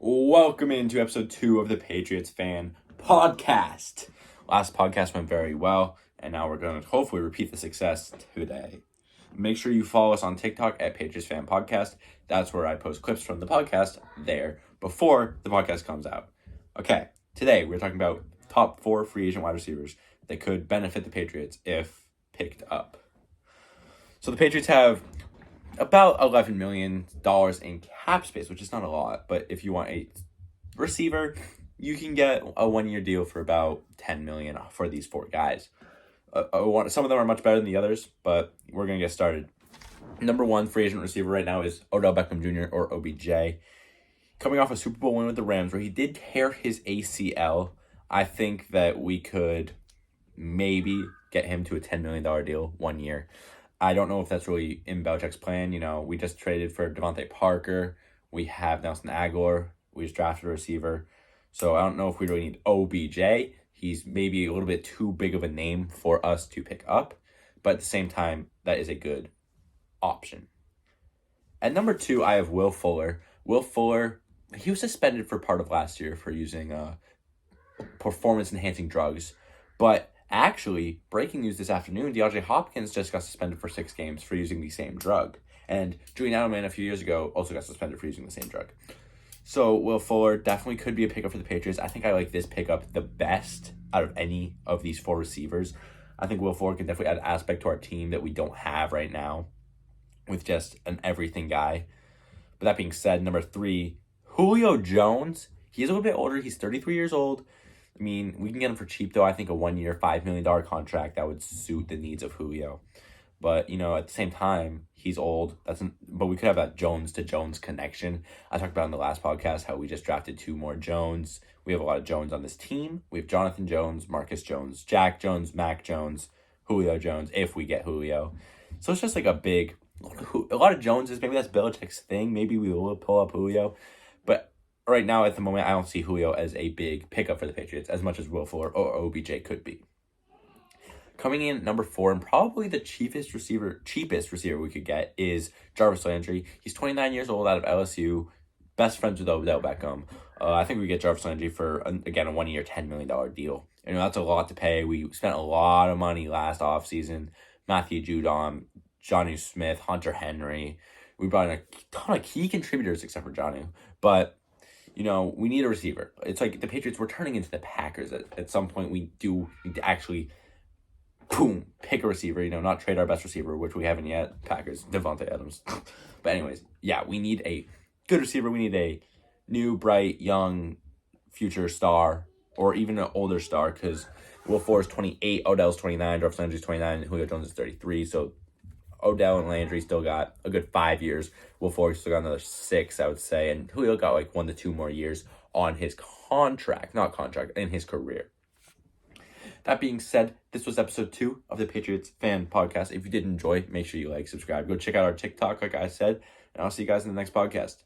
Welcome into episode 2 of the Patriots Fan Podcast. Last podcast went very well, and now we're going to hopefully repeat the success today. Make sure you follow us on TikTok at Patriots Fan Podcast. That's where I post clips from the podcast there before the podcast comes out. Okay, today we're talking about top 4 free agent wide receivers that could benefit the Patriots if picked up. So the Patriots have about $11 million in cap space, which is not a lot. But if you want a receiver, you can get a 1-year deal for about $10 million for these 4 guys. Some of them are much better than the others, but we're going to get started. Number 1 free agent receiver right now is Odell Beckham Jr. or OBJ. Coming off a Super Bowl win with the Rams where he did tear his ACL, I think that we could maybe get him to a $10 million deal 1 year. I don't know if that's really in Belichick's plan. You know, we just traded for Devontae Parker. We have Nelson Aguilar. We just drafted a receiver. So I don't know if we really need OBJ. He's maybe a little bit too big of a name for us to pick up. But at the same time, that is a good option. At number 2, I have Will Fuller. Will Fuller, he was suspended for part of last year for using performance-enhancing drugs. But actually, breaking news this afternoon, DeAndre Hopkins just got suspended for 6 games for using the same drug. And Julian Edelman a few years ago also got suspended for using the same drug. So Will Fuller definitely could be a pickup for the Patriots. I think I like this pickup the best out of any of these 4 receivers. I think Will Fuller can definitely add aspect to our team that we don't have right now with just an everything guy. But that being said, number 3, Julio Jones. He's a little bit older. He's 33 years old. I mean, we can get him for cheap, though. I think a 1-year, $5 million contract that would suit the needs of Julio. But, you know, at the same time, he's old. But we could have that Jones to Jones connection. I talked about in the last podcast how we just drafted 2 more Jones. We have a lot of Jones on this team. We have Jonathan Jones, Marcus Jones, Jack Jones, Mac Jones, Julio Jones, if we get Julio. So it's just like a lot of Joneses. Maybe that's Belichick's thing. Maybe we will pull up Julio. But right now, at the moment, I don't see Julio as a big pickup for the Patriots as much as Will Fuller or OBJ could be. Coming in at number 4, and probably the cheapest receiver we could get is Jarvis Landry. He's 29 years old out of LSU, best friends with Odell Beckham. I think we get Jarvis Landry for, again, a 1-year, $10 million deal. You know, that's a lot to pay. We spent a lot of money last offseason. Matthew Judon, Jonnu Smith, Hunter Henry. We brought in a ton of key contributors except for Jonnu. But you know, we need a receiver. It's like the Patriots were turning into the Packers. At some point, we do need to actually, pick a receiver, you know, not trade our best receiver, which we haven't yet. Packers, Devontae Adams. But anyways, yeah, we need a good receiver. We need a new, bright, young, future star, or even an older star, because Will Fuller's 28, Odell's 29, Jarvis Landry's 29, and Julio Jones is 33, so Odell and Landry still got a good 5 years. Will Fuller still got another 6, I would say. And Julio got like 1 to 2 more years on his in his career. That being said, this was episode 2 of the Patriots Fan Podcast. If you did enjoy, make sure you like, subscribe. Go check out our TikTok, like I said. And I'll see you guys in the next podcast.